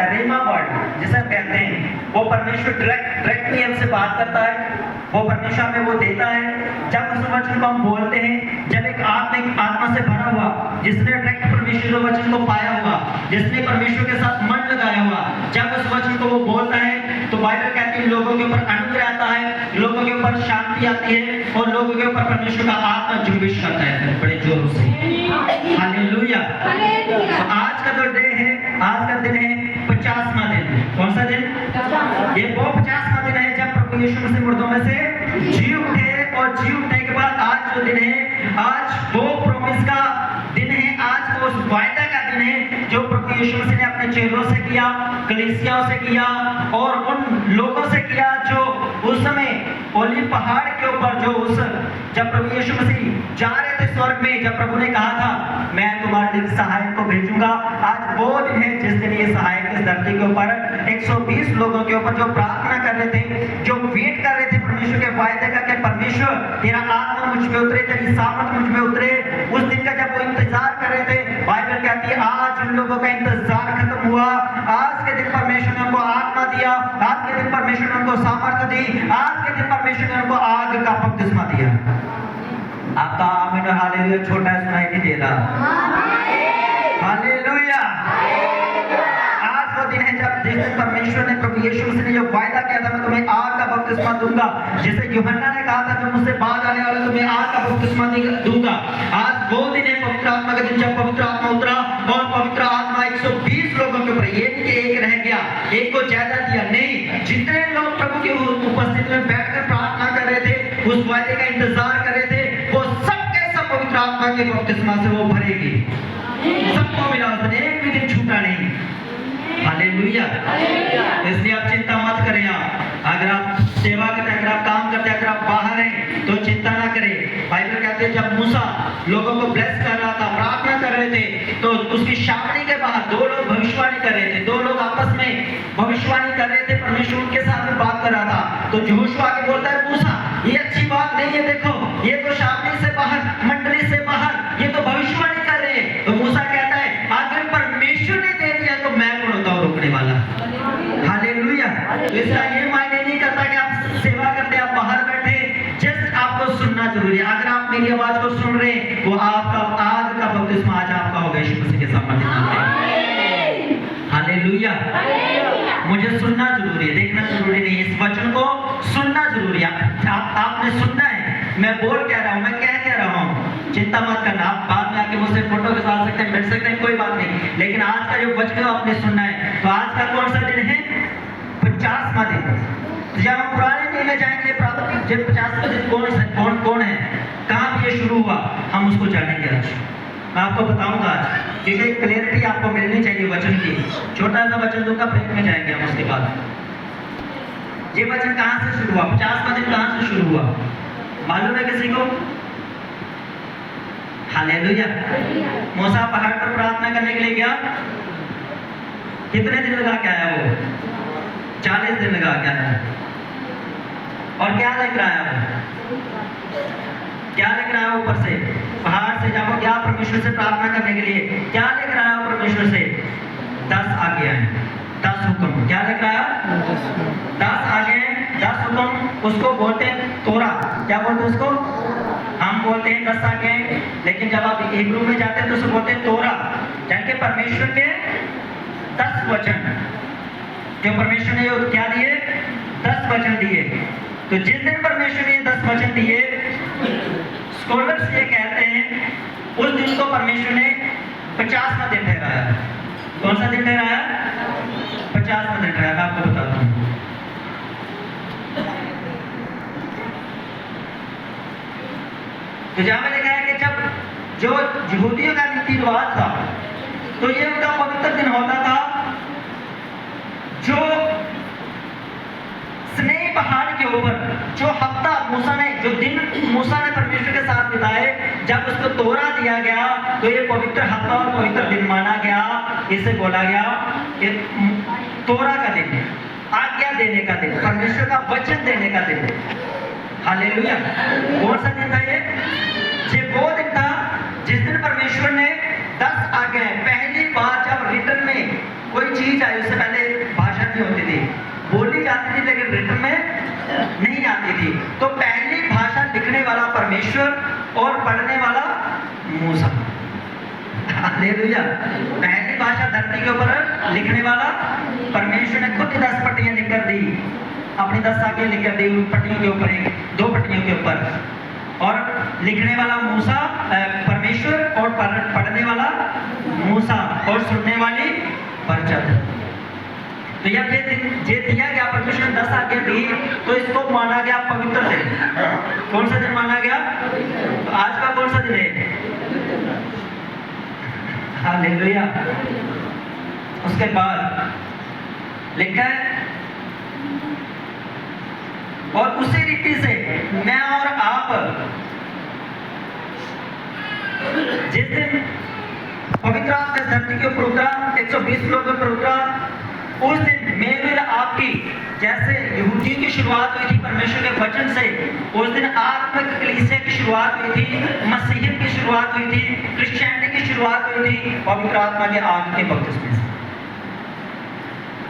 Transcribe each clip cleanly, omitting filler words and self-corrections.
है, रेमा वर्ड जिसे हम कहते हैं, वो परमेश्वर डायरेक्टली हमसे बात करता है, वो परमेश्वर हमें वो देता है। जब उस वचन को हम बोलते हैं, जब एक आत्मा से भरा हुआ, जिसने डायरेक्ट परमेश्वर के वचन को पाया हुआ, जिसने परमेश्वर के साथ मन लगाया हुआ, जब उस वचन को वो बोलता है तो बाइबल कहती है लोगों के ऊपर अनुग्रह आता है, लोगों के ऊपर शांति आती है और लोगों के ऊपर परमेश्वर का आत्मा जुम्बिश करता है बड़े जोरों से। हालेलुया। तो आज का जो डे है, आज का दिन है 50वां दिन। कौन सा दिन? ये वो 50वां दिन है जब प्रभु यीशु मसीह मुर्दों में से जी उठे, और जी उठने के बाद आज जो दिन है, आज वो प्रॉमिस का दिन है, आज वो उस वायदा का दिन है जो प्रभु यीशु मसीह ने अपने चेलों से किया, कलीसियाओं से किया और उन लोगों से किया जो उस समय ओलिव पहाड़ के ऊपर, जो उस जब प्रभु यीशु मसीह जा रहे थे स्वर्ग में, जब प्रभु ने कहा था मैं तुम्हारे लिए सहायक को भेजूंगा। आज वो दिन है जिस दिन ये सहायक इस धरती के ऊपर 120 लोगों के ऊपर जो प्रार्थना कर रहे थे, जो वेट कर रहे थे परमेश्वर के वायदे का कि परमेश्वर तेरा आत्मा मुझ में उतरे, तेरी सामर्थ मुझ में उतरे, उस दिन का जब वो इंतजार कर रहे थे, बाइबल कहती है आज उन लोगों का इंतजार खत्म हुआ। आज के दिन परमेश्वर ने उनको आत्मा दिया, आज के दिन परमेश्वर ने उनको सामर्थ दी, आज के दिन परमेश्वर ने उनको आग का बपतिस्मा दिया। आपका आमीन और हालेलुया छोटा सुनाई नहीं दे रहा। हालेलुया। आज वो दिन है जब जिस दिन परमेश्वर ने, प्रभु यीशु मसीह ने जो वायदा किया था मैं तुम्हें आग का बपतिस्मा दूंगा, जिसे यूहन्ना ने कहा था जो मुझसे बाद आने वाला तुम्हें आग का बपतिस्मा दूंगा। आज वो दिन है पवित्र आत्मा का दिन जब पवित्र आत्मा उतरा और पवित्र आत्मा 120 लोगों के ऊपर, ये नहीं कि एक रह गया, एक को ज्यादा दिया, नहीं, जितने लोग प्रभु की उपस्थिति में बैठकर प्रार्थना कर रहे थे, उस वायदे का इंतजार कर रहे थे, वो सबके सब पवित्र आत्मा के बपतिस्मा से वो भरेगी। सबको मिला, उसने एक भी दिन छूटा नहीं। हालेलुया। इसलिए आप चिंता मत करें। अगर आप सेवा करते हैं, अगर आप काम करते हैं, अगर आप बाहर हैं तो चिंता ना करें। बाइबल कहते हैं जब मूसा लोगों को ब्लेस कर रहा था, प्रार्थना कर रहे थे, तो उसकी छावनी के बाहर दो लोग भविष्यवाणी कर रहे थे, दो लोग आपस में भविष्यवाणी कर रहे थे, परमेश्वर उनके साथ में बात कर रहा था। तो यहोशू आके बोलता है मूसा ये अच्छी बात नहीं है, देखो ये तो छावनी से बाहर, मंडली से बाहर, ये तो भविष्यवाणी कर रहे हैं। तो मूसा कहता है अगर परमेश्वर ने दे दिया तो मैं कौन होता हूँ रोकने वाला। हालेलुया। तो इसका ये मायने नहीं करता कि आप सेवा करते, आप बाहर बैठे, जस्ट आपको सुनना जरूरी है। अगर आप मेरी आवाज को सुन रहे हैं, वो आपका आग का बपतिस्मा आज आपका होगा यीशु मसीह के सामने। हालेलुया। मुझे सुनना जरूरी है, देखना जरूरी नहीं है, इस वचन को सुनना जरूरी है। आपने सुनना है, मैं बोल कह रहा हूँ, मैं कह रहा हूँ, चिंता मत करना। आप बाद में आके मुझसे फोटो खिंचा सकते हैं, मिल सकते हैं, कोई बात नहीं, लेकिन आज का जो वचन है आपने सुनना है। तो आज का कौन सा दिन है? 50वां दिन। जब हम पुराने दिन में जाएंगे, 50वां दिन कौन है, कहाँ पे ये शुरू हुआ, हम उसको जानेंगे आज। मैं आपको बताऊंगा आज, क्योंकि क्लियरिटी आपको मिलनी चाहिए वचन की। छोटा सा वचन दूंगा, ब्रेक में जाएंगे हम उसके बाद। ये वचन कहाँ से शुरू हुआ, 50वां दिन कहाँ से शुरू हुआ, मालूम है किसी को? हालेलुया। मूसा पहाड़ पर प्रार्थना करने के लिए गया, कितने दिन लगा के आया वो? 40 दिन लगा के आया। और क्या लेकर आया वो? क्या लेकर आया ऊपर से? पहाड़ से जब वो गया परमेश्वर से प्रार्थना करने के लिए, क्या लेकर आया परमेश्वर से? 10 आज्ञाएं, 10 हुक्म। क्या लेकर आया? 10 आज्ञाएं, 10 हुक्म। उसको बोलते हैं तोरा। क्या बोलते हैं उसको? हम बोलते हैं 10 आज्ञाएं, लेकिन जब आप हिब्रू में जाते हैं तो उसको बोलते हैं तोरा, यानी कि परमेश्वर के 10 वचन, जो परमेश्वर ने क्या दिए? 10 वचन दिए। तो जिस दिन परमेश्वर ने 10 वचन दिए, स्कॉलर्स ये कहते हैं उस दिन को परमेश्वर ने 50वां दिन ठहराया। कौन सा दिन ठहराया? 50वां दिन ठहराया। मैं आपको बताता हूँ। तो जहां में लिखा है कि जब जो यहूदियों का रीति रिवाज था, तो ये उनका पवित्र दिन होता था, जो स्नेह पहाड़ के ऊपर जो हफ्ता मूसा ने, जो दिन मूसा ने परमेश्वर के साथ बिताए, जब उसको तोरा दिया गया तो ये पवित्र हफ्ता और पवित्र दिन माना गया। इसे बोला गया कि तोरा का दिन, आज्ञा देने का दिन, परमेश्वर का वचन देने का दिन। हालेलुया। कौन सा दिन था ये? वो दिन था जिस दिन परमेश्वर ने 10 आज्ञाएं, पहली बार जब रिटर्न में कोई चीज आई, उससे पहले और पढ़ने वाला मूसा। हालेलुया। पहली भाषा धरती के ऊपर लिखने वाला परमेश्वर ने खुद 10 पट्टियां लिख कर दी, अपनी 10 आगे लिख कर दी उन पट्टियों के ऊपर, 2 पट्टियों के ऊपर। और लिखने वाला मूसा परमेश्वर और पढ़ने वाला मूसा और सुनने वाली परचत। तो जब ये दिया गया, परमेश्वर ने 10 आज्ञा दी, तो इसको माना गया पवित्र दिन। कौन सा दिन माना गया? तो आज का कौन सा दिन है? हालेलुया। उसके बाद लिखा है, और उसी रीति से मैं और आप जिस दिन पवित्र आत्मा धरती के ऊपर उतरा, 120 लोगों पर उतरा, उस दिन मेरे आपकी जैसे यहूदियों की शुरुआत हुई थी परमेश्वर के वचन से, उस दिन आत्मिक कलीसिया की शुरुआत हुई थी, मसीहियत की शुरुआत हुई थी, क्रिश्चियनिटी की शुरुआत हुई थी पवित्र आत्मा के आग के बपतिस्मे से।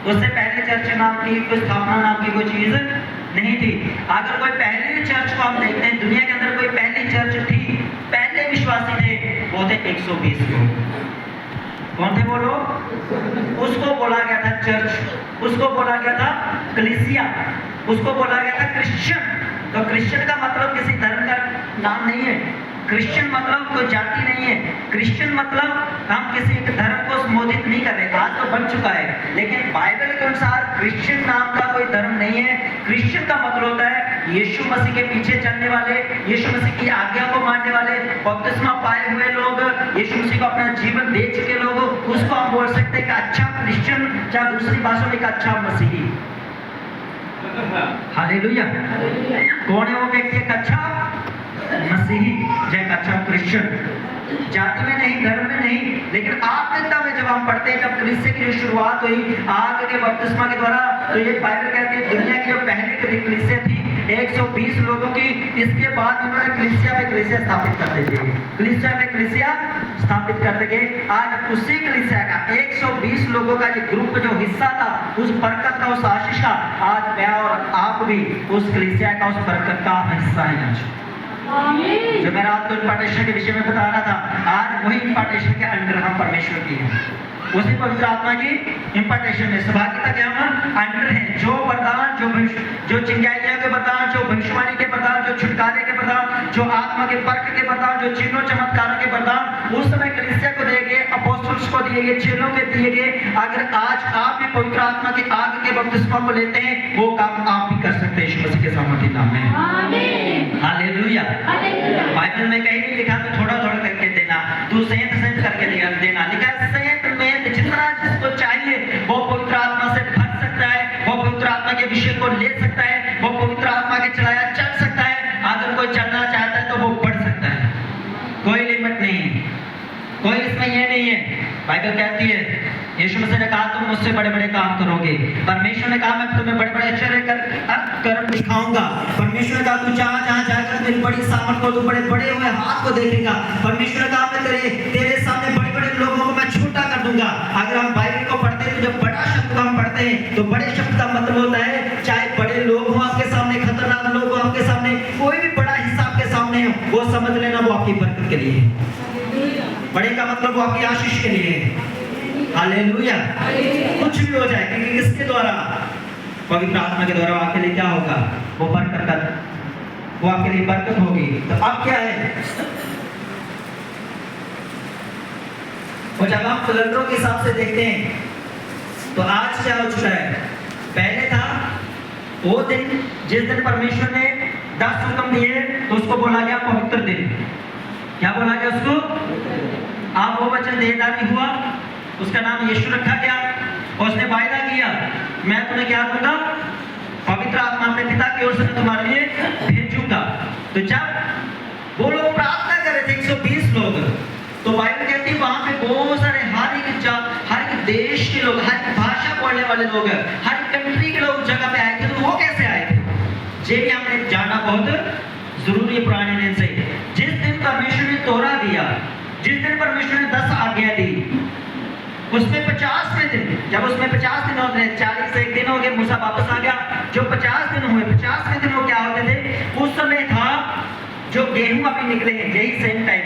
उससे पहले चर्च नाम की कोई स्थापना नाम की कोई चीज नहीं थी। अगर कोई पहली चर्च को हम देखते हैं, दुनिया के अंदर कोई पहली चर्च थी, पहले विश्वासी थे, वो थे 120 लोग। कौन थे वो लोग? उसको बोला गया था चर्च, उसको बोला गया था कलीसिया, उसको बोला गया था क्रिश्चियन। तो क्रिश्चियन का मतलब किसी धर्म का नाम नहीं है, क्रिश्चियन मतलब कोई जाति नहीं है, क्रिश्चियन मतलब हम किसी धर्म को संबोधित नहीं कर रहे, आज तो बन चुका है, लेकिन बाइबल के अनुसार क्रिश्चियन नाम का कोई धर्म नहीं है। क्रिश्चियन का मतलब होता है यीशु मसीह के पीछे चलने वाले, यीशु मसीह की आज्ञा को मानने वाले, बपतिस्मा पाए हुए लोग, यीशु मसीह को अपना जीवन दे चुके लोग, उसको हम बोल सकते हैं कि अच्छा क्रिश्चियन, चाहे दूसरी भाषा में एक अच्छा मसीही। हालेलुया। कौन है वो व्यक्ति? एक अच्छा मसीही, एक अच्छा क्रिश्चियन। जाति में नहीं, धर्म में नहीं, लेकिन आत्मिकता में जब हम पढ़ते हैं, जब कलीसिया की जो शुरुआत हुई आग के बपतिस्मा के द्वारा, तो ये बाइबल कहती है दुनिया की जो पहली कलीसिया थी 120 लोगों की, इसके बाद उन्होंने कलीसिया पे कलीसिया स्थापित करते गए, कलीसिया पे कलीसिया स्थापित करते गए। आज उसी कलीसिया का 120 लोगों का जो ग्रुप जो हिस्सा था, उस बरकत का, उस आशीष का, आज मैं और आप भी उस कलीसिया का, उस बरकत का हिस्सा है। आज जो मैं रात को इम्पार्टेशन के विषय में बता रहा था, आज वही इम्पार्टेशन के अंडर हम परमेश्वर की है, उसी पवित्र आत्मा की इम्पार्टेशन में सहभागिता के हम अंडर हैं। जो वरदान, जो चिंगारियों के वरदान, जो भविष्यवाणी के वरदान, जो छुटकारे के वरदान, जो आत्मा के पर्क के वरदान, जो चिन्हों चमत्कारों के वरदान उस समय कलीसिया को दिए गए, अपोस्टल्स को दिए गए, चेलों के दिए गए। अगर आज आप भी पवित्र आत्मा की आग के बपतिस्मा को लेते हैं, वो काम आप भी कर सकते हैं यीशु मसीह के सामर्थ्य नाम में। आमीन। हालेलुया। बाइबल में कहीं नहीं लिखा तो थोड़ा थोड़ा करके देना, तू सेंत सेंत करके देना, लिखा है सेंत में जितना जिसको चाहिए वो पवित्र आत्मा से भर सकता है, वो पवित्र आत्मा के विषय को ले सकता है, वो पवित्र आत्मा के चलाया चल सकता है। अगर कोई चलना चाहता है तो वो बढ़ सकता है, कोई लिमिट नहीं, कोई इसमें ये नहीं है। बाइबल कहती है, यीशु मसीह ने कहा तुम मुझसे बड़े बड़े काम करोगे, परमेश्वर ने कहा मैं तुम्हें बड़े बड़े आश्चर्य कर दिखाऊंगा, परमेश्वर ने कहा तू जहाँ जाकर मेरी बड़ी सामर्थ को, तू बड़े बड़े हुए हाथ को देखेगा, परमेश्वर ने कहा मैं तेरे सामने बड़े बड़े लोगों को मैं छोटा कर दूंगा। अगर हम बाइबल को पढ़ते हैं तो जब बड़ा शब्द हम पढ़ते हैं तो बड़े शब्द का मतलब होता है चाहे बड़े लोग हो आपके सामने, खतरनाक लोग हो आपके सामने, कोई भी बड़ा हिस्सा आपके सामने हो, वो समझ लेना वो आपकी बरकत के लिए है। बड़े का मतलब वो आपकी आशीष के लिए है। हालेलुया। कुछ भी हो जाए, क्योंकि किसके द्वारा? पवित्र आत्मा के द्वारा आपके लिए क्या होगा? वो बरकत, वो आपके लिए बरकत होगी। तो अब क्या है? और जब आप कैलेंडरों के हिसाब से देखते हैं तो आज क्या हो चुका है? पहले था वो दिन जिस दिन परमेश्वर ने 10 हुक्म दिए तो उसको बोला गया पवित्र दिन। क्या बोला गया उसको? आप वो वचन देहधारी हुआ, उसका नाम यीशु रखा गया और उसने वायदा किया मैं तुम्हें क्या दूंगा? पवित्र आत्मा अपने पिता की ओर से मैं तुम्हारे लिए भेजूंगा। तो जब वो लोग प्रार्थना कर रहे थे 120 लोग, तो बाइबल कहती है वहां पे बहुत सारे हर एक देश के लोग, हर एक भाषा बोलने वाले लोग, हर एक कंट्री के लोग जगह पे आए थे। तो वो कैसे आए थे? ये भी हमने जानना बहुत जरूरी है पुराने दिन से। जिस दिन परमेश्वर ने तोरा दिया, जिस दिन परमेश्वर ने 10 आज्ञा दी, उसमें 50वें दिन, जब उसमें 50 दिन होते हैं, 40 से एक दिन हो गया, मूसा वापस आ गया, जो 50 दिन हुए, 50वें दिन वो क्या होते थे? उस समय था जो गेहूं गेहूं अभी निकले हैं, यही सेम टाइम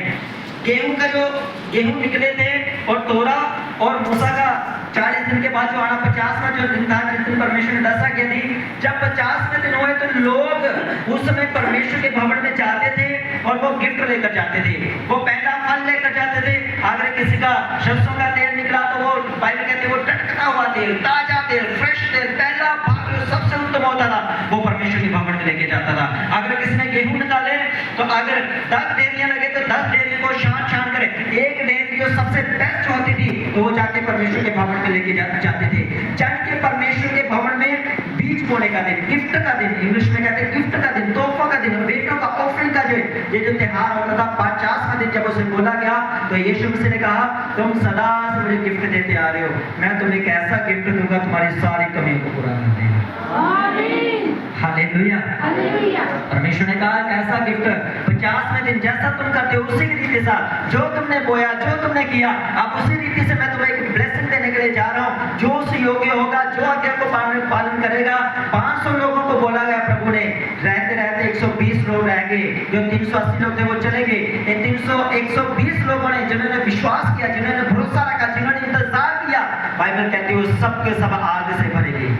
गेहूं निकले थे, और तोरा और मूसा का 40 दिन के बाद जो आना 50वां जो दिन था, जिस दिन परमेश्वर ने दस्तक किया थी, जब 50वें दिन हुए तो लोग उस समय परमेश्वर के भवन में जाते थे और वो गिफ्ट लेकर जाते थे, वो पहला फल लेकर जाते थे। अगर किसी का सरसों का तेल निकला तो वो बाइबल कहते हैं वो टटकता हुआ तेल, ताजा तेल, फ्रेश तेल, पहला भाग जो सबसे उत्तम होता था वो परमेश्वर के भवन में लेके जाता था। अगर किसी ने गेहूं निकाले तो अगर 10 डेरियां लगे तो 10 डेरियों को छान करे, एक डेयरी जो सबसे बेस्ट होती थी तो वो जाके परमेश्वर के भवन में लेके जाते थे। चढ़ के परमेश्वर के भवन में बीज बोने का दिन, गिफ्ट का दिन, इंग्लिश में कहते हैं गिफ्ट का दिन, तोहफा का दिन, बेटों का ऑफरिंग का ये जो त्योहार होता था 50वां दिन जब उसे बोला गया तो यीशु मसीह ने कहा तुम सदा से मुझे गिफ्ट देते आ रहे हो, मैं तुम्हें एक ऐसा गिफ्ट दूंगा तुम्हारी सारी कमियों को पूरा कर देगा। आमीन, हालेलुया, हालेलुया। परमेश्वर ने कहा एक ऐसा गिफ्ट 50वें दिन जैसा तुम करते हो उसी रीति के साथ, जो तुमने बोया, जो तुमने किया, अब उसी रीति से मैं तुम्हें एक ब्लेसिंग देने के लिए जा रहा हूँ। जो उस योग्य होगा, जो आज्ञा को पालन करेगा। 500 लोगों को बोला गया प्रभु ने, रहते रहते 120 लोग रह गए, जो 380 लोग थे वो चले गए। 120 लोगों ने जिन्होंने विश्वास किया, जिन्होंने भरोसा रखा, जिन्होंने इंतजार किया, बाइबल कहती है वो सबके सब आग से भरेंगे,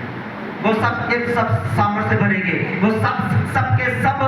वो सबके सब सामर्थ्य भरेंगे, वो सबके सब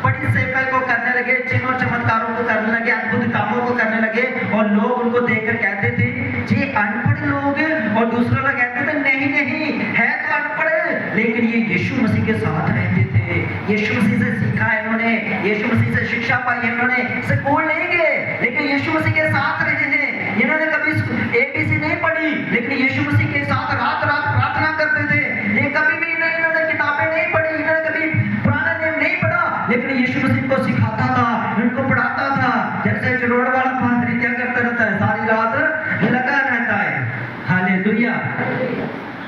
बड़ी सेवा को करने लगे, चिन्हों चमत्कारों को करने लगे, अद्भुत कामों को करने लगे। और लोग उनको देखकर कहते थे जी अनपढ़ लोग, और दूसरे लोग कहते थे नहीं नहीं है तो अनपढ़, लेकिन ये यीशु मसीह के साथ रहते थे, यीशु मसीह से सीखा है इन्होंने, यीशु मसीह से शिक्षा पाई है इन्होंने, स्कूल नहीं गए लेकिन यीशु मसीह के साथ रहे हैं। इन्होंने कभी ABC नहीं पढ़ी लेकिन यीशु मसीह के साथ रात रात प्रार्थना करते थे। ये कभी भी इन्होंने किताबें नहीं पढ़ी, इन्होंने कभी पुराना नियम नहीं पढ़ा, लेकिन यीशु मसीह को सिखाता था, उनको पढ़ाता था। जैसे चरोड़ वाला पादरी क्या करता रहता है, सारी रात लगा रहता है। हालेलुया।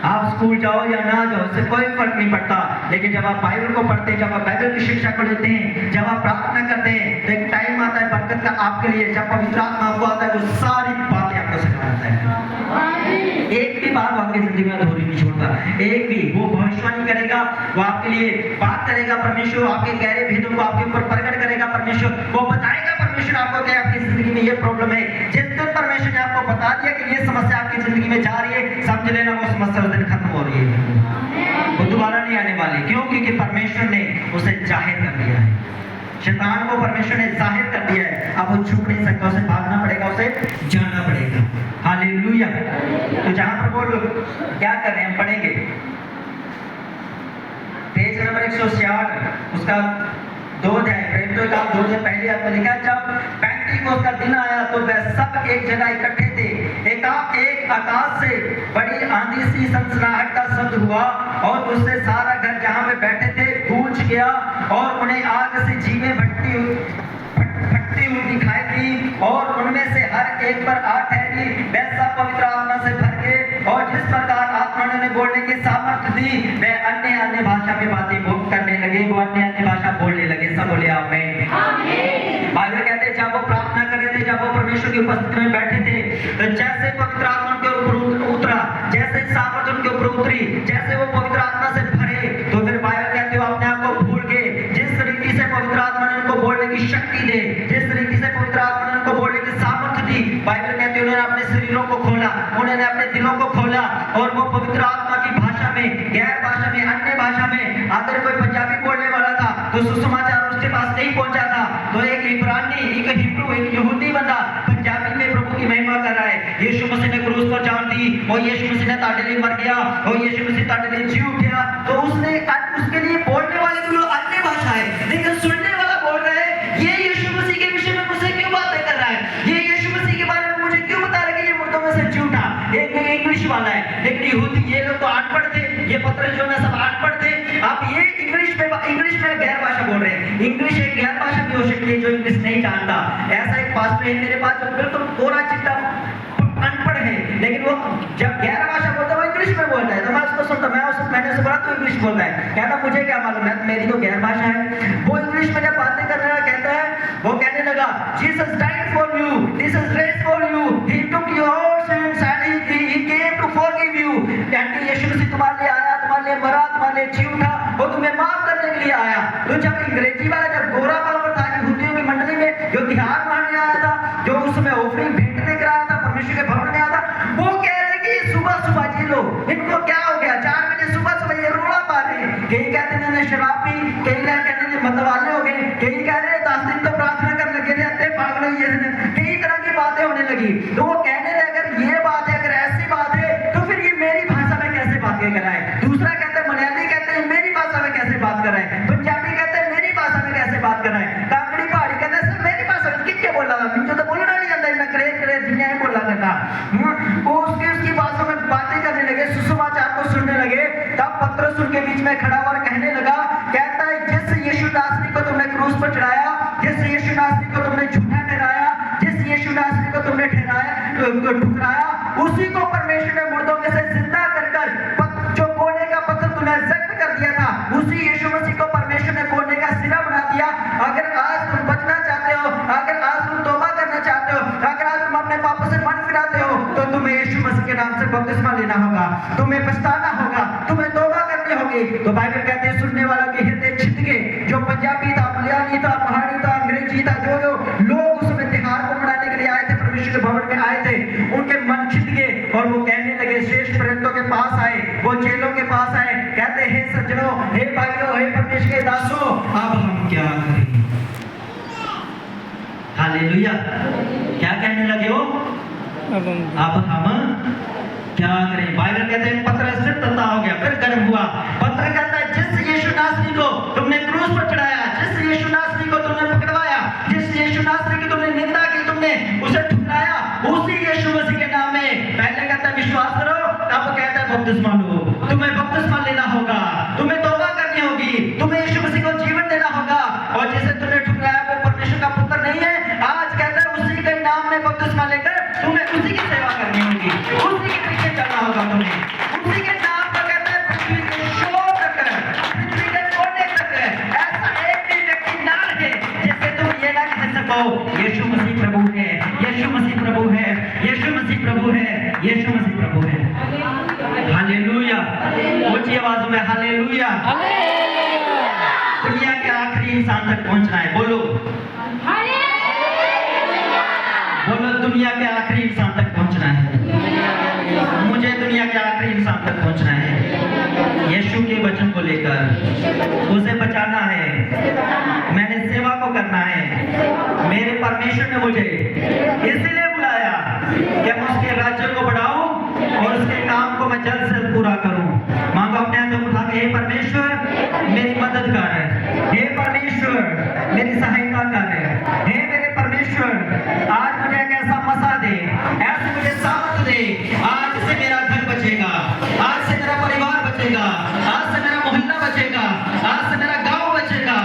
आप स्कूल जाओ या ना जाओ इससे कोई फर्क नहीं पड़ता, लेकिन जब आप बाइबल को पढ़ते हैं, जब आप बाइबल की शिक्षा को लेते हैं, जब आप प्रार्थना करते हैं तो एक टाइम आता है बरकत का आपके लिए, जब पवित्र आत्मा आपको आता है वो सारी बातें आपको सिखाता है। एक भी बात आपकी जिंदगी में अधूरी नहीं छोड़ता, एक भी। वो भविष्यवाणी करेगा, वो आपके लिए बात करेगा, परमेश्वर आपके गहरे भेदों को आपके ऊपर प्रकट करेगा, परमेश्वर वो बताएगा परमेश्वर आपको क्या आपकी जिंदगी में ये प्रॉब्लम है। जिस दिन परमेश्वर ने आपको बता दिया कि ये समस्या आपकी जिंदगी में जा रही है, समझ लेना वो समस्या उस दिन खत्म हो रही है, वो दोबारा नहीं आने वाली। क्यों? क्योंकि परमेश्वर ने उसे जाहिर कर दिया है, शैतान को परमेश्वर ने जाहिर कर दिया है। अब वो छुप नहीं सकता, उसे भागना पड़ेगा, उसे जाना पड़ेगा। हालेलुया। तो जहां पर वो लोग क्या कर रहे हैं पढ़ेंगे, पेज नंबर 166 उसका 2 अध्याय, प्रेम तो काम 2 अध्याय पहले आपने लिखा, जब पेंटिकोस्त का दिन आया तो वह सब एक जगह इकट्ठे थे। एक आकाश से बड़ी आंधी सी सनसनाहट का शब्द हुआ और उससे सारा घर जहां पे बैठे थे गूंज गया, और उन्हें आग से जीवें फटती हुई दिखाई दी, और उनमें से हर एक पर आ ठहरी। वैसा पवित्र आत्मा से भर गए, और जिस प्रकार आत्मा ने बोलने की सामर्थ्य दी, वे अन्य अन्य भाषा में बातें करने लगे, वो अन्य अन्य भाषा बोलने लगे। सब बोले आमीन। बाइबल कहते हैं जब वो प्रार्थना कर रहे थे, जब वो परमेश्वर की उपस्थिति में बैठे थे, तो जैसे पवित्र आत्मा के ऊपर उतरा, जैसे सामर्थ उनके ऊपर उतरी, जैसे वो पवित्र आत्मा से भरे, तो फिर बाइबल कहते हो अपने आप को भूल गए। जिस रीति से पवित्र आत्मा ने उनको बोलने की शक्ति दे, जिस रीति से पवित्र आत्मा ने उनको बोलने की सामर्थ्य दी, बाइबल कहते हैं उन्होंने अपने शरीरों को खोला, उन्होंने अपने दिलों को खोला, और वो पवित्र आत्मा की भाषा में, गैर भाषा में, अन्य भाषा में, अगर कोई पंजाबी बोलने वाला था तो सुसमाचार उसके पास नहीं पहुंचा था, तो एक इब्रानी, एक हिब्रू, एक यहूदी बंदा पंजाबी में प्रभु की महिमा कर रहा है। यीशु मसीह ने क्रूस पर जान दी, और यीशु मसीह ने ताड़े लिए मर गया, और यीशु मसीह ताड़े लिए जी उठा, तो उसने उसके लिए बोलने वाले तो अन्य भाषा है, लेकिन सुनने वाला बोल रहा है ये यीशु मसीह के विषय में मुझसे क्यों बातें कर रहा है, ये यीशु मसीह के बारे में मुझे क्यों बता रहा है कि ये मुर्दों में से जी उठा। एक इंग्लिश वाला है, लेकिन यहूदी ये लोग तो अनपढ़ थे, ये पत्र जो है सब अनपढ़ थे। अब ये इंग्लिश में गैर भाषा बोल रहे हैं। इंग्लिश एक गैर भाषा भी हो सकती है जो इंग्लिश नहीं जानता। ऐसा एक पास्टर है मेरे पास जो बिल्कुल कोरा चिट्टा अनपढ़ है, लेकिन वो जब गैर भाषा बोलता है वो इंग्लिश में बोलता है, तो मैं उसको सुनता, मैंने उससे बोला तो इंग्लिश बोलता है, कहता मुझे क्या मालूम है, मेरी तो गैर भाषा है। वो इंग्लिश में जब बातें कर रहा कहता है, वो कहने लगा Jesus died for you, this is race for you, he took your sins and he came to forgive you. यानी यीशु मसीह तुम्हारे लिए आया, तुम्हारे लिए मरा, तुम्हारे लिए जी उठा, वो तुम्हें माफ करने के लिए आया। तो जब अंग्रेजी वाला, जब गोरा बाल था, यहूदियों की मंडली पतरस उनके बीच में खड़ा हुआ और कहने लगा, कहता है जिस यीशु नासरी को तुमने क्रूस पर चढ़ाया, जिस यीशु नासरी को तुमने झूठा ठहराया, जिस यीशु नासरी को तुमने ठुकराया, उसी को परमेश्वर ने मुर्दों में से जिंदा कर जो कोने का पत्थर तूने जख्म कर दिया था, उसी यीशु मसीह को परमेश्वर ने कोने का सिरा बना दिया। अगर आज तुम बचना चाहते हो, अगर आज तुम तौबा करना चाहते हो, अगर आज तुम अपने पापों से मन फिराते हो, तो तुम्हें यीशु मसीह के नाम से बपतिस्मा लेना होगा, तुम्हें पछताना होगा, तुम्हें तौबा करनी होगी। तो बाइबल कहते हैं सुनने वालों के हृदय छिद गए। जो पंजाबी था, मलयाली था, पहाड़ी था, अंग्रेजी था, जो लोग उसमें त्योहार को मनाने के लिए आए थे, परमेश्वर के भवन में आए थे, उनके मन छिद गए और वो कहने लगे, श्रेष्ठ प्रेरितों के पास आए, वो चेलों के पास आए, कहते हे सज्जनों, हे भाइयों, हे परमेश्वर के दासों, अब हम क्या करें? हालेलुया। क्या कहने लगे हो? अब हम क्या करें? बाइबल कहते हैं पतरस फिर तंता हो गया, फिर गर्म हुआ। पतरस कहता है जिस यीशु नासरी को तुमने क्रूस पर चढ़ाया, जिस यीशु नासरी को तुमने पकड़वाया, जिस यीशु नासरी की तुमने निंदा की, तुमने उसे ठुकराया, उसी यीशु मसीह के नाम में पहले कहता है विश्वास करो, अब कहता है बपतिस्मा लो। तुम्हें बपतिस्मा लेना होगा, तुम्हें तौबा करनी होगी, तुम्हें यीशु मसीह को जीवन देना होगा। और जिसे तुमने ठुकराया वो परमेश्वर का पुत्र नहीं है। आज कहता है उसी के नाम में बपतिस्मा लेकर तुम्हें उसी की सेवा करनी होगी, उसी के पीछे चलना होगा तुम्हें, उसी के नाम पर कहता है पृथ्वी के शोर तक, पृथ्वी के कोने तक ऐसा एक भी व्यक्ति ना रहे जिससे तुम ये ना कह सको यीशु मसीह प्रभु है, यीशु मसीह प्रभु है, यीशु मसीह प्रभु है, यीशु मसीह प्रभु है। हालेलुया। ऊंची आवाज में हालेलुया। दुनिया के आखिरी इंसान तक पहुंचना है। बोलो बोलो, दुनिया के आखिरी इंसान तक पहुंचना है। मुझे दुनिया के आखिरी इंसान तक पहुंचना है, यीशु के वचन को लेकर उसे बचाना है, मैंने सेवा को करना है। मेरे परमेश्वर ने मुझे इसलिए बुलाया कि मैं उसके राज्य को बढ़ाऊं और उसके काम को मैं जल्द से जल्द पूरा करूं। मांगो अपने हाथ उठा के, हे परमेश्वर मेरी मदद कर, हे परमेश्वर मेरी सहायता कर, हे मेरे परमेश्वर आज मुझे एक ऐसा मसा दे, ऐसे मुझे सामर्थ दे, आज से मेरा घर बचेगा, आज से मेरा परिवार बचेगा, आज से मेरा मोहल्ला बचेगा, आज से मेरा गांव बचेगा,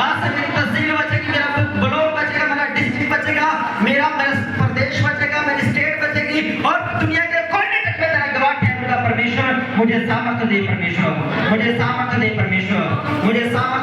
आज से मेरी तहसील बचेगी, मेरा ब्लॉक बचेगा, मेरा डिस्ट्रिक्ट बचेगा, मेरा प्रदेश बचेगा, मेरी स्टेट बचेगी और दुनिया के कोने तक में तेरा गवाह ठहरूंगा। परमेश्वर मुझे सामर्थ दे, परमेश्वर मुझे सामर्थ दे, परमेश्वर मुझे सामर्थ